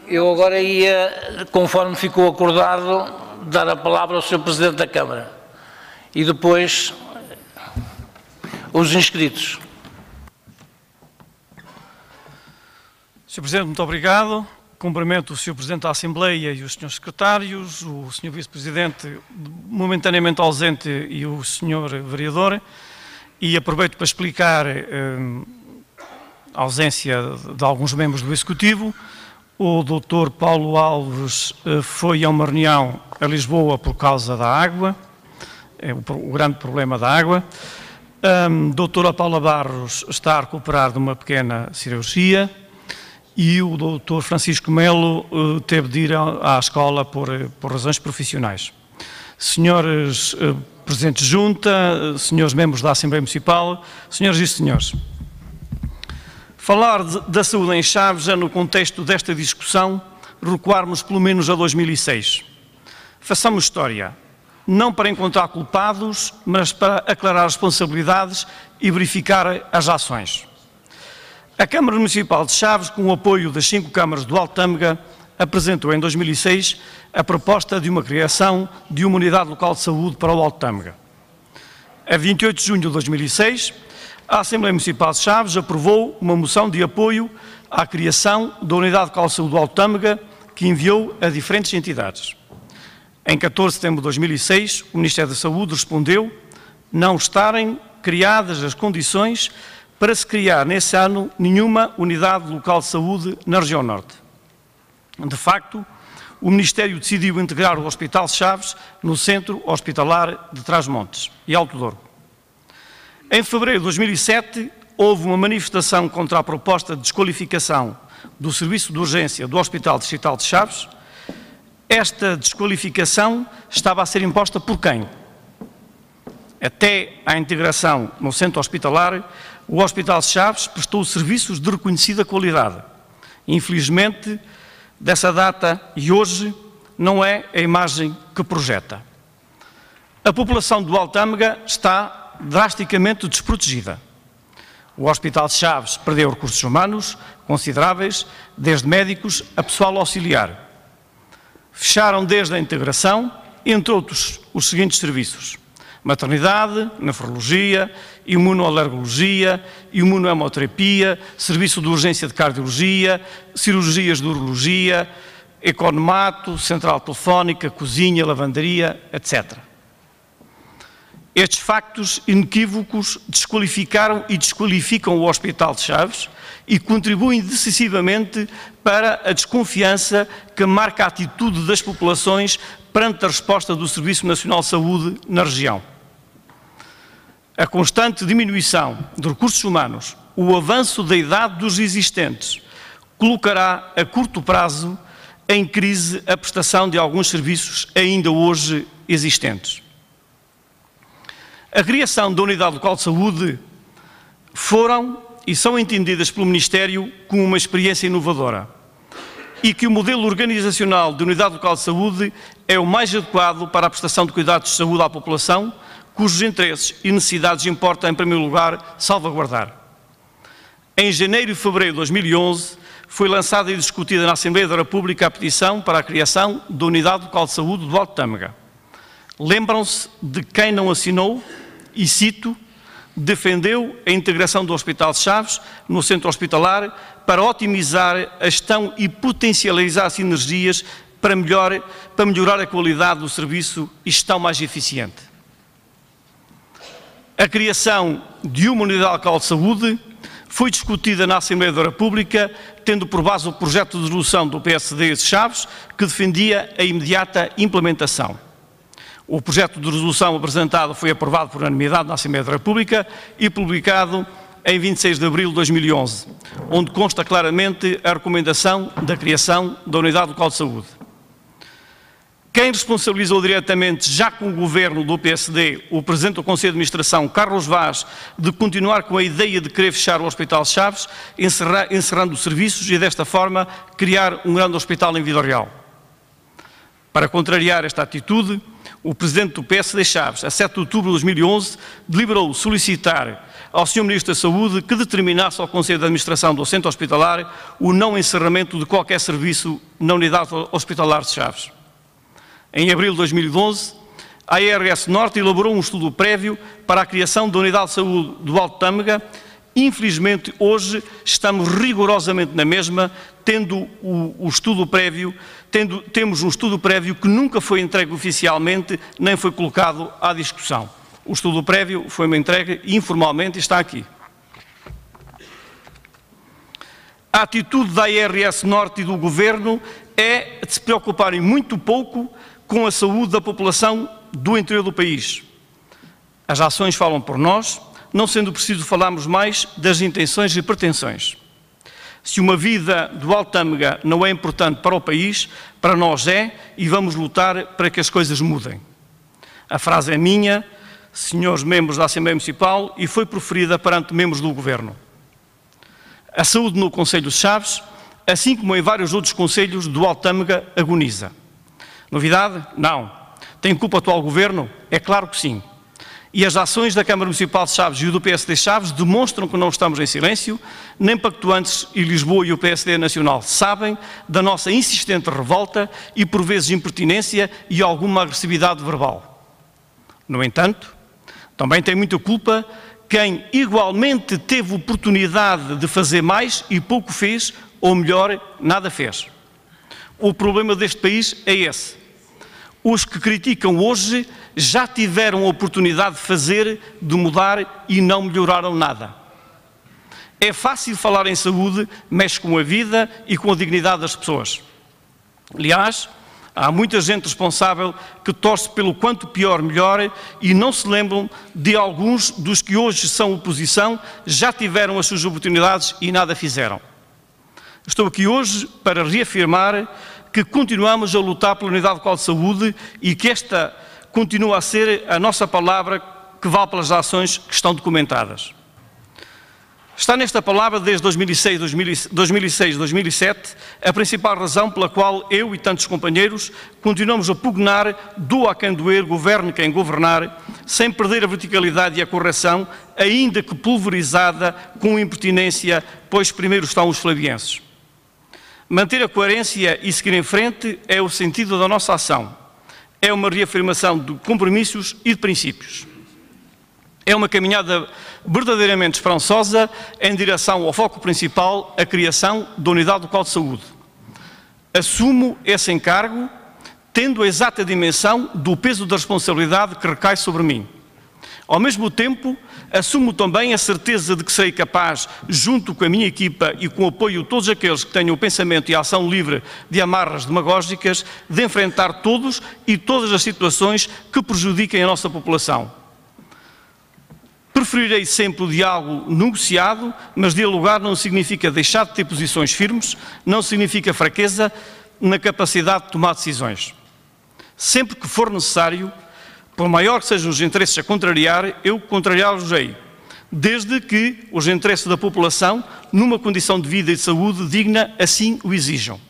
Eu agora ia, conforme ficou acordado, dar a palavra ao Sr. Presidente da Câmara e depois os inscritos. Sr. Presidente, muito obrigado. Cumprimento o Sr. Presidente da Assembleia e os Srs. Secretários, o Sr. Vice-Presidente momentaneamente ausente e o Sr. Vereador, e aproveito para explicar a ausência de alguns membros do Executivo. O Dr. Paulo Alves foi a uma reunião a Lisboa por causa da água, o grande problema da água. Doutora Paula Barros está a recuperar de uma pequena cirurgia e o Dr. Francisco Melo teve de ir à escola por razões profissionais. Senhores Presidentes de Junta, senhores membros da Assembleia Municipal, senhoras e senhores, falar da saúde em Chaves é, no contexto desta discussão, recuarmos pelo menos a 2006. Façamos história, não para encontrar culpados, mas para aclarar responsabilidades e verificar as ações. A Câmara Municipal de Chaves, com o apoio das 5 câmaras do Alto Tâmega, apresentou em 2006 a proposta de uma criação de uma unidade local de saúde para o Alto Tâmega. A 28 de junho de 2006, a Assembleia Municipal de Chaves aprovou uma moção de apoio à criação da Unidade Local de Saúde do Alto Tâmega, que enviou a diferentes entidades. Em 14 de setembro de 2006, o Ministério da Saúde respondeu não estarem criadas as condições para se criar nesse ano nenhuma Unidade Local de Saúde na região Norte. De facto, o Ministério decidiu integrar o Hospital de Chaves no Centro Hospitalar de Trás-os-Montes e Alto Douro. Em fevereiro de 2007, houve uma manifestação contra a proposta de desqualificação do Serviço de Urgência do Hospital Distrital de Chaves. Esta desqualificação estava a ser imposta por quem? Até à integração no Centro Hospitalar, o Hospital de Chaves prestou serviços de reconhecida qualidade. Infelizmente, dessa data e hoje, não é a imagem que projeta. A população do Alto Tâmega está drasticamente desprotegida. O Hospital de Chaves perdeu recursos humanos consideráveis, desde médicos a pessoal auxiliar. Fecharam desde a integração, entre outros, os seguintes serviços: maternidade, nefrologia, imunoalergologia, imunohemoterapia, serviço de urgência de cardiologia, cirurgias de urologia, economato, central telefónica, cozinha, lavandaria, etc. Estes factos inequívocos desqualificaram e desqualificam o Hospital de Chaves e contribuem decisivamente para a desconfiança que marca a atitude das populações perante a resposta do Serviço Nacional de Saúde na região. A constante diminuição de recursos humanos, o avanço da idade dos existentes, colocará a curto prazo em crise a prestação de alguns serviços ainda hoje existentes. A criação da Unidade Local de Saúde foram e são entendidas pelo Ministério como uma experiência inovadora e que o modelo organizacional de Unidade Local de Saúde é o mais adequado para a prestação de cuidados de saúde à população, cujos interesses e necessidades importa, em primeiro lugar, salvaguardar. Em janeiro e fevereiro de 2011, foi lançada e discutida na Assembleia da República a petição para a criação da Unidade Local de Saúde do Alto Tâmega. Lembram-se de quem não assinou? E cito: defendeu a integração do Hospital de Chaves no Centro Hospitalar para otimizar a gestão e potencializar sinergias para melhorar a qualidade do serviço e gestão mais eficiente. A criação de uma Unidade Local de Saúde foi discutida na Assembleia da República, tendo por base o projeto de resolução do PSD de Chaves, que defendia a imediata implementação. O projeto de resolução apresentado foi aprovado por unanimidade na Assembleia da República e publicado em 26 de abril de 2011, onde consta claramente a recomendação da criação da Unidade Local de Saúde. Quem responsabilizou diretamente, já com o governo do PSD, o Presidente do Conselho de Administração, Carlos Vaz, de continuar com a ideia de querer fechar o Hospital de Chaves, encerrando os serviços e, desta forma, criar um grande hospital em Vila Real. Para contrariar esta atitude, o Presidente do PSD, Chaves, a 7 de outubro de 2011, deliberou solicitar ao Sr. Ministro da Saúde que determinasse ao Conselho de Administração do Centro Hospitalar o não encerramento de qualquer serviço na unidade hospitalar de Chaves. Em abril de 2011, a ARS Norte elaborou um estudo prévio para a criação da Unidade de Saúde do Alto Tâmega. Infelizmente, hoje estamos rigorosamente na mesma, temos um estudo prévio que nunca foi entregue oficialmente, nem foi colocado à discussão. O estudo prévio foi-me entregue informalmente e está aqui. A atitude da ARS Norte e do Governo é de se preocuparem muito pouco com a saúde da população do interior do país. As ações falam por nós, não sendo preciso falarmos mais das intenções e pretensões. Se uma vida do Alto Tâmega não é importante para o país, para nós é, e vamos lutar para que as coisas mudem. A frase é minha, senhores membros da Assembleia Municipal, e foi proferida perante membros do Governo. A saúde no Concelho de Chaves, assim como em vários outros concelhos do Alto Tâmega, agoniza. Novidade? Não. Tem culpa o atual Governo? É claro que sim. E as ações da Câmara Municipal de Chaves e do PSD Chaves demonstram que não estamos em silêncio, nem Pactuantes e Lisboa e o PSD Nacional sabem da nossa insistente revolta e, por vezes, impertinência e alguma agressividade verbal. No entanto, também tem muita culpa quem igualmente teve oportunidade de fazer mais e pouco fez, ou melhor, nada fez. O problema deste país é esse. Os que criticam hoje já tiveram a oportunidade de fazer, de mudar e não melhoraram nada. É fácil falar em saúde, mexe com a vida e com a dignidade das pessoas. Aliás, há muita gente responsável que torce pelo quanto pior melhor e não se lembram de alguns dos que hoje são oposição, já tiveram as suas oportunidades e nada fizeram. Estou aqui hoje para reafirmar que continuamos a lutar pela unidade local de saúde e que esta continua a ser a nossa palavra que vale pelas ações que estão documentadas. Está nesta palavra desde 2006-2007 a principal razão pela qual eu e tantos companheiros continuamos a pugnar, doa a quem doer, governe quem governar, sem perder a verticalidade e a correção, ainda que pulverizada com impertinência, pois primeiro estão os flavienses. Manter a coerência e seguir em frente é o sentido da nossa ação. É uma reafirmação de compromissos e de princípios. É uma caminhada verdadeiramente esperançosa em direção ao foco principal, a criação da Unidade Local de Saúde. Assumo esse encargo, tendo a exata dimensão do peso da responsabilidade que recai sobre mim. Ao mesmo tempo, assumo também a certeza de que serei capaz, junto com a minha equipa e com o apoio de todos aqueles que tenham o pensamento e a ação livre de amarras demagógicas, de enfrentar todos e todas as situações que prejudiquem a nossa população. Preferirei sempre o diálogo negociado, mas dialogar não significa deixar de ter posições firmes, não significa fraqueza na capacidade de tomar decisões. Sempre que for necessário, por maior que sejam os interesses a contrariar, eu contrariá-los-ei, desde que os interesses da população, numa condição de vida e de saúde digna, assim o exijam.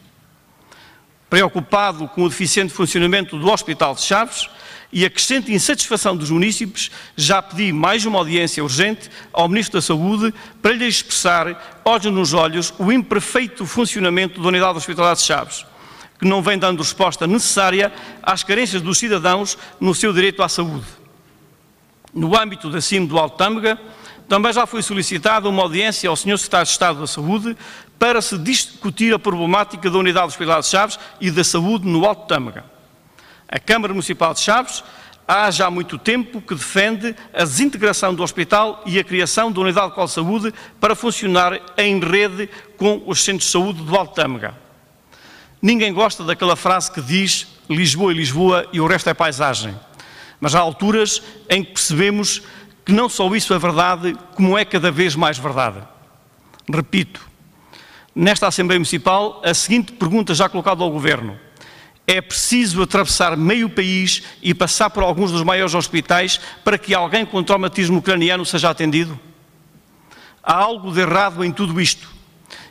Preocupado com o deficiente funcionamento do Hospital de Chaves e a crescente insatisfação dos munícipes, já pedi mais uma audiência urgente ao Ministro da Saúde para lhe expressar, olhos nos olhos, o imperfeito funcionamento da Unidade Hospitalar de Chaves, que não vem dando resposta necessária às carências dos cidadãos no seu direito à saúde. No âmbito da CIM do Alto Tâmega, também já foi solicitada uma audiência ao Sr. Secretário de Estado da Saúde para se discutir a problemática da Unidade Hospitalar de Chaves e da saúde no Alto Tâmega. A Câmara Municipal de Chaves há já muito tempo que defende a desintegração do hospital e a criação da Unidade Local de Saúde para funcionar em rede com os centros de saúde do Alto Tâmega. Ninguém gosta daquela frase que diz Lisboa é Lisboa e o resto é paisagem. Mas há alturas em que percebemos que não só isso é verdade, como é cada vez mais verdade. Repito, nesta Assembleia Municipal, a seguinte pergunta já colocada ao Governo. É preciso atravessar meio país e passar por alguns dos maiores hospitais para que alguém com traumatismo craniano seja atendido? Há algo de errado em tudo isto.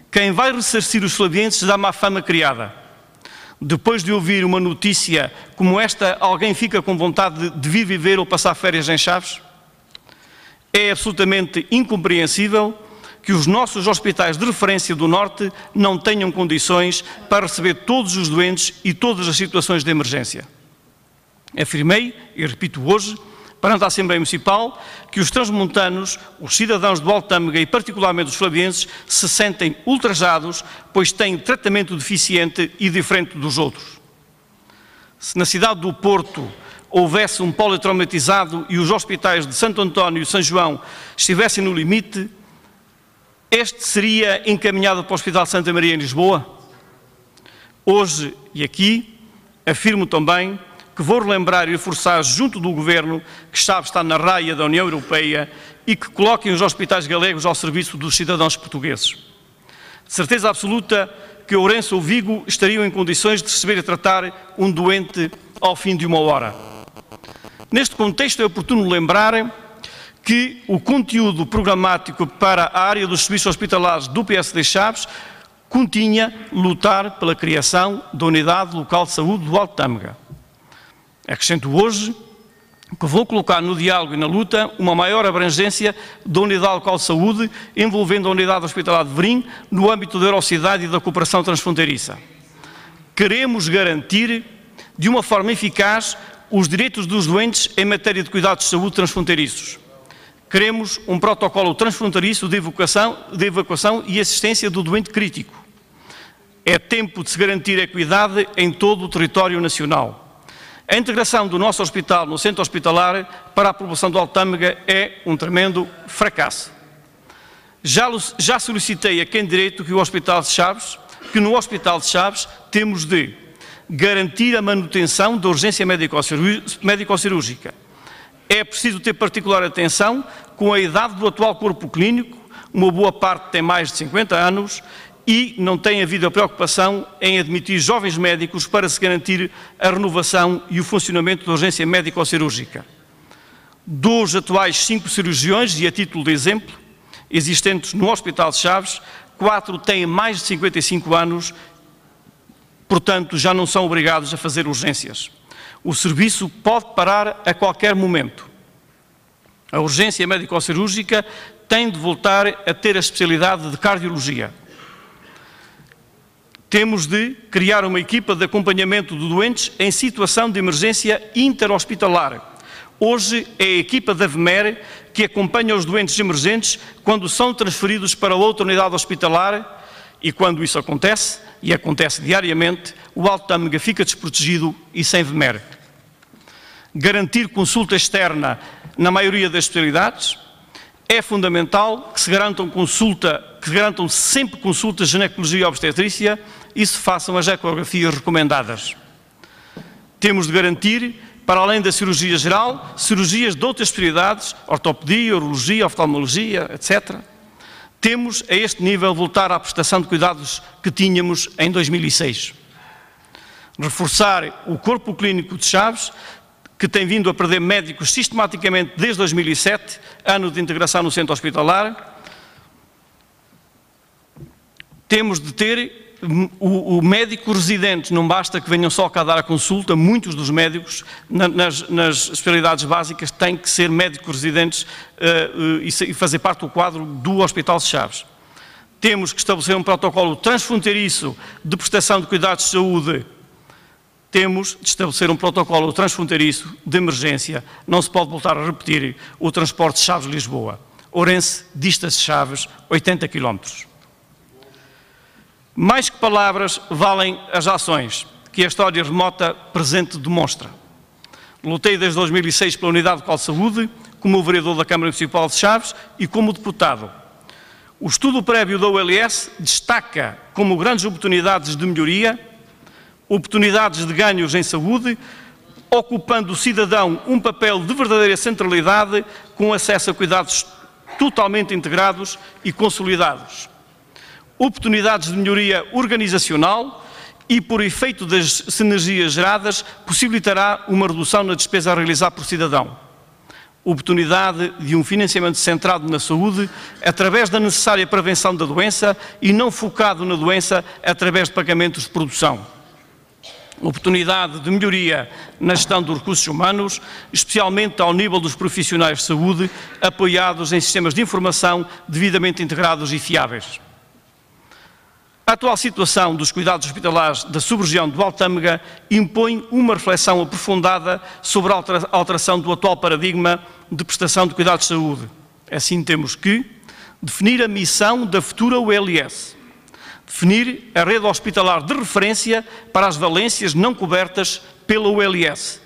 Quem vai ressarcir os flavienses dá má fama criada. Depois de ouvir uma notícia como esta, alguém fica com vontade de vir viver ou passar férias em Chaves? É absolutamente incompreensível que os nossos hospitais de referência do Norte não tenham condições para receber todos os doentes e todas as situações de emergência. Afirmei, e repito hoje, perante a Assembleia Municipal, que os transmontanos, os cidadãos do Alto Tâmega e particularmente os flavienses, se sentem ultrajados, pois têm tratamento deficiente e diferente dos outros. Se na cidade do Porto houvesse um polo traumatizado e os hospitais de Santo António e São João estivessem no limite, este seria encaminhado para o Hospital de Santa Maria em Lisboa? Hoje e aqui afirmo também que vou relembrar e reforçar junto do Governo que Chaves está na raia da União Europeia e que coloquem os hospitais galegos ao serviço dos cidadãos portugueses. De certeza absoluta que Ourense ou Vigo estariam em condições de receber e tratar um doente ao fim de 1 hora. Neste contexto é oportuno lembrar que o conteúdo programático para a área dos serviços hospitalares do PSD Chaves continha lutar pela criação da Unidade Local de Saúde do Alto Tâmega. Acrescento hoje que vou colocar no diálogo e na luta uma maior abrangência da Unidade Local de Saúde, envolvendo a Unidade Hospitalar de Verim, no âmbito da Eurocidade e da cooperação transfronteiriça. Queremos garantir, de uma forma eficaz, os direitos dos doentes em matéria de cuidados de saúde transfronteiriços. Queremos um protocolo transfronteiriço de evacuação e assistência do doente crítico. É tempo de se garantir equidade em todo o território nacional. A integração do nosso hospital no centro hospitalar para a população do Alto Tâmega é um tremendo fracasso. Já solicitei a quem de direito que no Hospital de Chaves temos de garantir a manutenção da urgência médico-cirúrgica. É preciso ter particular atenção com a idade do atual corpo clínico, uma boa parte tem mais de 50 anos, e não tem havido a preocupação em admitir jovens médicos para se garantir a renovação e o funcionamento da urgência médico-cirúrgica. Dos atuais 5 cirurgiões, e a título de exemplo, existentes no Hospital de Chaves, 4 têm mais de 55 anos, portanto já não são obrigados a fazer urgências. O serviço pode parar a qualquer momento. A urgência médico-cirúrgica tem de voltar a ter a especialidade de cardiologia. Temos de criar uma equipa de acompanhamento de doentes em situação de emergência interhospitalar. Hoje é a equipa da VMER que acompanha os doentes emergentes quando são transferidos para outra unidade hospitalar e quando isso acontece, e acontece diariamente, o Alto Tâmega fica desprotegido e sem VMER. Garantir consulta externa na maioria das especialidades. É fundamental que se garantam sempre consultas de ginecologia e obstetrícia e se façam as ecografias recomendadas. Temos de garantir, para além da cirurgia geral, cirurgias de outras especialidades, ortopedia, urologia, oftalmologia, etc. Temos, a este nível, voltar à prestação de cuidados que tínhamos em 2006. Reforçar o corpo clínico de Chaves, que tem vindo a perder médicos sistematicamente desde 2007, ano de integração no centro hospitalar. Temos de ter o médico residente, não basta que venham só cá dar a consulta, muitos dos médicos nas especialidades básicas têm que ser médicos residentes e fazer parte do quadro do Hospital de Chaves. Temos que estabelecer um protocolo transfronteiriço de prestação de cuidados de saúde. Temos de estabelecer um protocolo transfronteiriço de emergência. Não se pode voltar a repetir o transporte de Chaves-Lisboa. Ourense dista-se de Chaves 80 km. Mais que palavras, valem as ações que a história remota presente demonstra. Lutei desde 2006 pela Unidade Local de Saúde, como vereador da Câmara Municipal de Chaves e como deputado. O estudo prévio da OLS destaca como grandes oportunidades de melhoria, oportunidades de ganhos em saúde, ocupando o cidadão um papel de verdadeira centralidade com acesso a cuidados totalmente integrados e consolidados. Oportunidades de melhoria organizacional e, por efeito das sinergias geradas, possibilitará uma redução na despesa a realizar por cidadão. Oportunidade de um financiamento centrado na saúde através da necessária prevenção da doença e não focado na doença através de pagamentos de produção. oportunidade de melhoria na gestão dos recursos humanos, especialmente ao nível dos profissionais de saúde, apoiados em sistemas de informação devidamente integrados e fiáveis. A atual situação dos cuidados hospitalares da sub-região do Alto Tâmega impõe uma reflexão aprofundada sobre a alteração do atual paradigma de prestação de cuidados de saúde. Assim temos que definir a missão da futura ULS, definir a rede hospitalar de referência para as valências não cobertas pela ULS,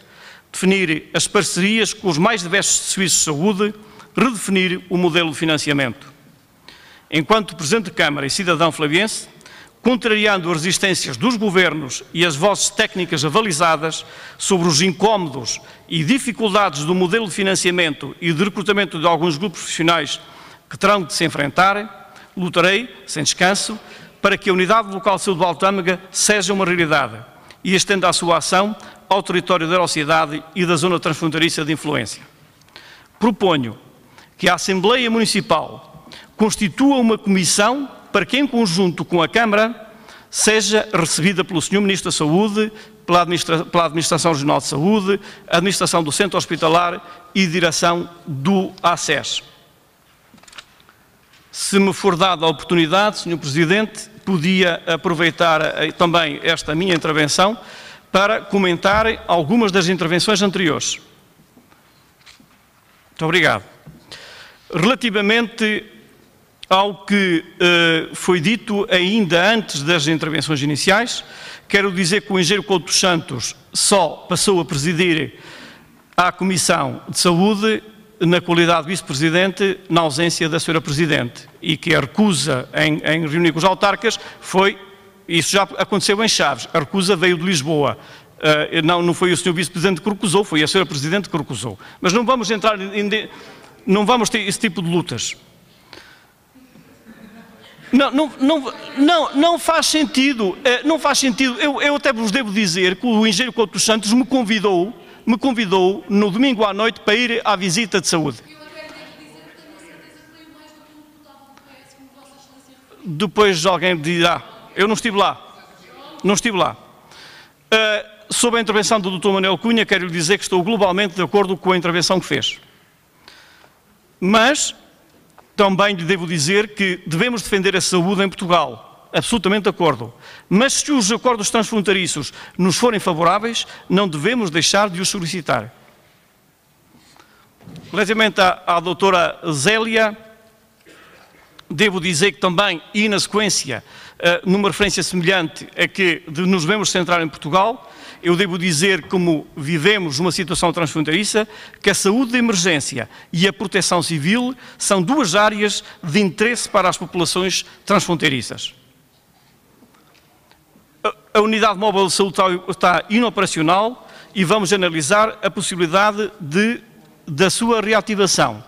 definir as parcerias com os mais diversos serviços de saúde, redefinir o modelo de financiamento. Enquanto Presidente de Câmara e cidadão flaviense, contrariando as resistências dos governos e as vozes técnicas avalizadas sobre os incómodos e dificuldades do modelo de financiamento e de recrutamento de alguns grupos profissionais que terão de se enfrentar, lutarei, sem descanso, para que a Unidade Local de Saúde do Alto Tâmega seja uma realidade e estenda a sua ação ao território da Eurocidade e da zona transfronteiriça de influência. Proponho que a Assembleia Municipal constitua uma comissão para que, em conjunto com a Câmara, seja recebida pelo Sr. Ministro da Saúde, pela Administração Regional de Saúde, a Administração do Centro Hospitalar e direção do ACES. Se me for dada a oportunidade, Sr. Presidente, podia aproveitar também esta minha intervenção para comentar algumas das intervenções anteriores. Muito obrigado. Relativamente ao que foi dito ainda antes das intervenções iniciais, quero dizer que o engenheiro Couto dos Santos só passou a presidir a Comissão de Saúde na qualidade de vice-presidente, na ausência da Sra. Presidente, e que a recusa em reunir com os autarcas foi, isso já aconteceu em Chaves, a recusa veio de Lisboa. Não foi o Sr. Vice-Presidente que recusou, foi a Sra. Presidente que recusou. Mas não vamos entrar não vamos ter esse tipo de lutas. Não faz sentido, não faz sentido. Eu até vos devo dizer que o engenheiro Couto dos Santos me convidou no domingo à noite para ir à visita de saúde. Depois alguém dirá, eu não estive lá, Sobre a intervenção do Dr. Manuel Cunha, quero lhe dizer que estou globalmente de acordo com a intervenção que fez. Mas também lhe devo dizer que devemos defender a saúde em Portugal. Absolutamente de acordo. Mas se os acordos transfronteiriços nos forem favoráveis, não devemos deixar de os solicitar. Relativamente à doutora Zélia, devo dizer que também, e na sequência, numa referência semelhante a que nos devemos centrar em Portugal, eu devo dizer, como vivemos uma situação transfronteiriça, que a saúde de emergência e a proteção civil são duas áreas de interesse para as populações transfronteiriças. A Unidade Móvel de Saúde está inoperacional e vamos analisar a possibilidade da sua reativação.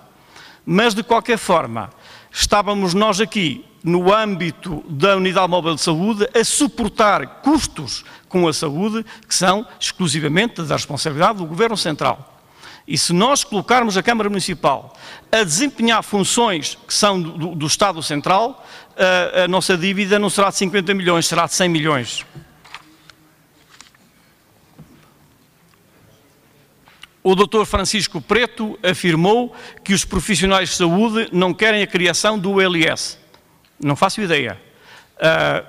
Mas, de qualquer forma, estávamos nós aqui, no âmbito da Unidade Móvel de Saúde, a suportar custos com a saúde que são exclusivamente da responsabilidade do Governo Central. E se nós colocarmos a Câmara Municipal a desempenhar funções que são do Estado Central, a nossa dívida não será de 50 milhões, será de 100 milhões. O Dr. Francisco Preto afirmou que os profissionais de saúde não querem a criação do ULS. Não faço ideia.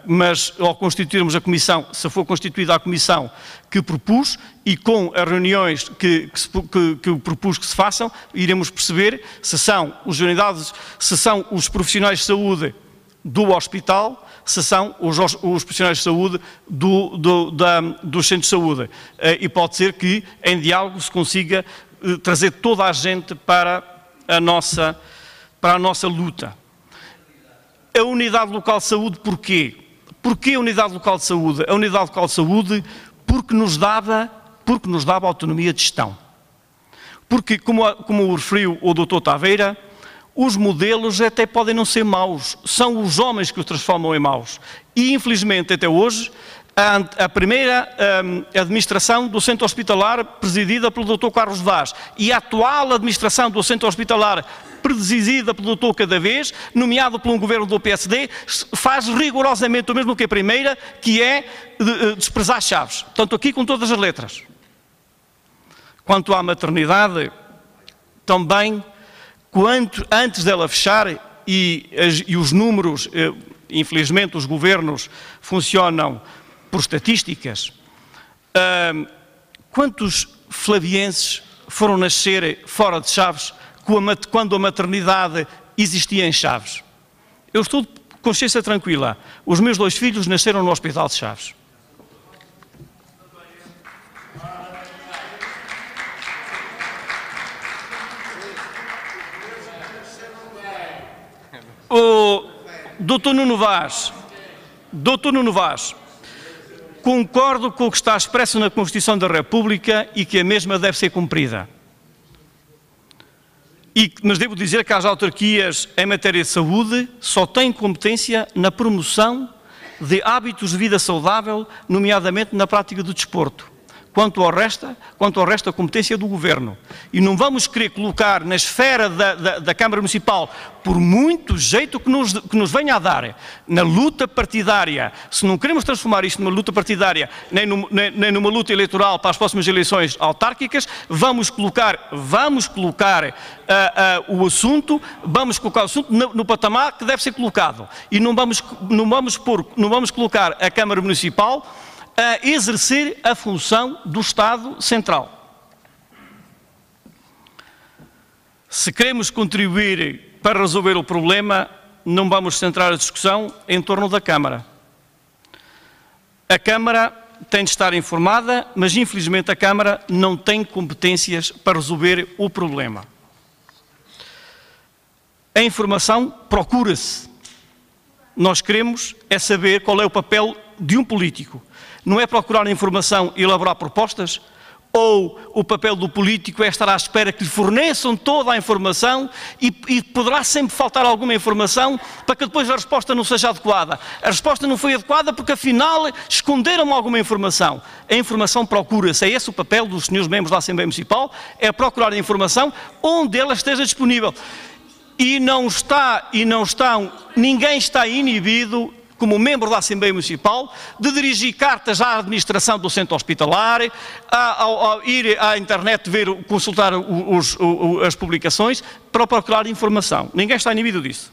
Mas ao constituirmos a comissão, se for constituída a comissão que propus e com as reuniões que propus que se façam, iremos perceber se são os profissionais de saúde do hospital, se são os profissionais de saúde dos centros de saúde. E pode ser que em diálogo se consiga trazer toda a gente para a nossa luta. A Unidade Local de Saúde, porquê? Porquê a Unidade Local de Saúde? A Unidade Local de Saúde porque nos dava autonomia de gestão. Porque, como referiu o Dr. Taveira, os modelos até podem não ser maus, são os homens que os transformam em maus. E, infelizmente, até hoje, a primeira administração do centro hospitalar presidida pelo Dr. Carlos Vaz e a atual administração do centro hospitalar presidida pelo Dr. Cadaves, nomeado por um governo do PSD, faz rigorosamente o mesmo que a primeira, que é desprezar Chaves. Portanto, aqui com todas as letras. Quanto à maternidade, também, antes dela fechar, e os números, infelizmente os governos funcionam por estatísticas, quantos flavienses foram nascer fora de Chaves quando a maternidade existia em Chaves? Eu estou de consciência tranquila. Os meus 2 filhos nasceram no Hospital de Chaves. O Dr. Nuno Vaz, concordo com o que está expresso na Constituição da República e que a mesma deve ser cumprida. Mas devo dizer que as autarquias em matéria de saúde só têm competência na promoção de hábitos de vida saudável, nomeadamente na prática do desporto. Quanto ao resto, a competência do Governo. E não vamos querer colocar na esfera da Câmara Municipal, por muito jeito que nos venha a dar, na luta partidária. Se não queremos transformar isto numa luta partidária, nem numa luta eleitoral para as próximas eleições autárquicas, vamos colocar o assunto no patamar que deve ser colocado. E não vamos colocar a Câmara Municipal a exercer a função do Estado Central. Se queremos contribuir para resolver o problema, não vamos centrar a discussão em torno da Câmara. A Câmara tem de estar informada, mas infelizmente a Câmara não tem competências para resolver o problema. A informação procura-se. Nós queremos é saber qual é o papel de um político. Não é procurar informação e elaborar propostas? Ou o papel do político é estar à espera que lhe forneçam toda a informação e poderá sempre faltar alguma informação para que depois a resposta não seja adequada? A resposta não foi adequada porque afinal esconderam alguma informação. A informação procura-se, é esse o papel dos senhores membros da Assembleia Municipal, é procurar a informação onde ela esteja disponível. Ninguém está inibido, como membro da Assembleia Municipal, de dirigir cartas à administração do centro hospitalar, a ir à internet consultar as publicações para procurar informação. Ninguém está inibido disso.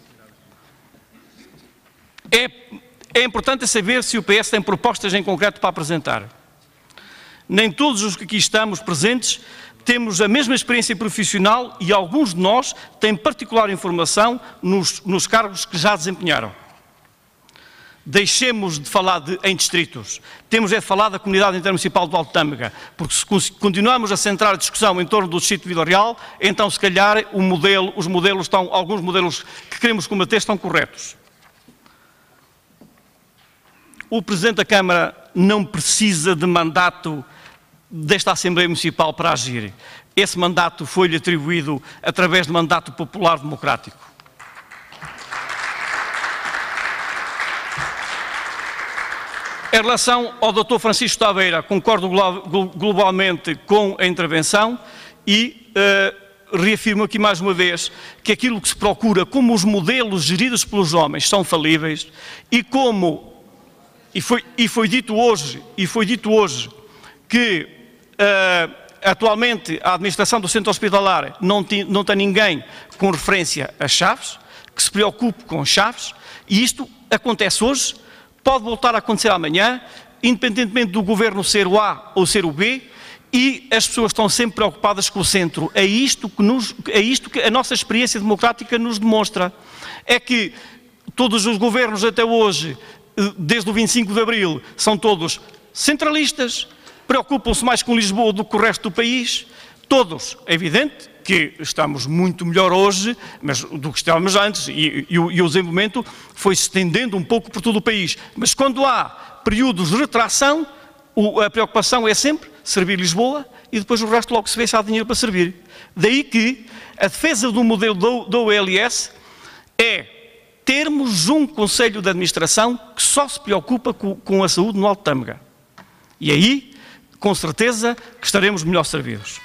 É importante saber se o PS tem propostas em concreto para apresentar. Nem todos os que aqui estamos presentes temos a mesma experiência profissional e alguns de nós têm particular informação nos cargos que já desempenharam. Deixemos de falar em distritos, temos de falar da comunidade intermunicipal do Alto Tâmega, porque se continuarmos a centrar a discussão em torno do distrito de Vila Real, então se calhar alguns modelos que queremos combater estão corretos. O Presidente da Câmara não precisa de mandato desta Assembleia Municipal para agir. Esse mandato foi-lhe atribuído através de mandato popular democrático. Em relação ao Dr. Francisco Taveira, concordo globalmente com a intervenção e reafirmo aqui mais uma vez que aquilo que se procura, como os modelos geridos pelos homens são falíveis e foi dito hoje que atualmente a administração do centro hospitalar não tem ninguém com referência a Chaves, que se preocupe com Chaves, e isto acontece hoje, pode voltar a acontecer amanhã, independentemente do governo ser o A ou ser o B, e as pessoas estão sempre preocupadas com o centro. É isto que a nossa experiência democrática nos demonstra. É que todos os governos até hoje, desde o 25 de Abril, são todos centralistas, preocupam-se mais com Lisboa do que com o resto do país. Todos. É evidente que estamos muito melhor hoje do que estávamos antes e o desenvolvimento foi se estendendo um pouco por todo o país. Mas quando há períodos de retração, a preocupação é sempre servir Lisboa e depois o resto logo se vê se há dinheiro para servir. Daí que a defesa do modelo da OLS é termos um Conselho de Administração que só se preocupa com a saúde no Alto Tâmega. E aí, com certeza, que estaremos melhor servidos.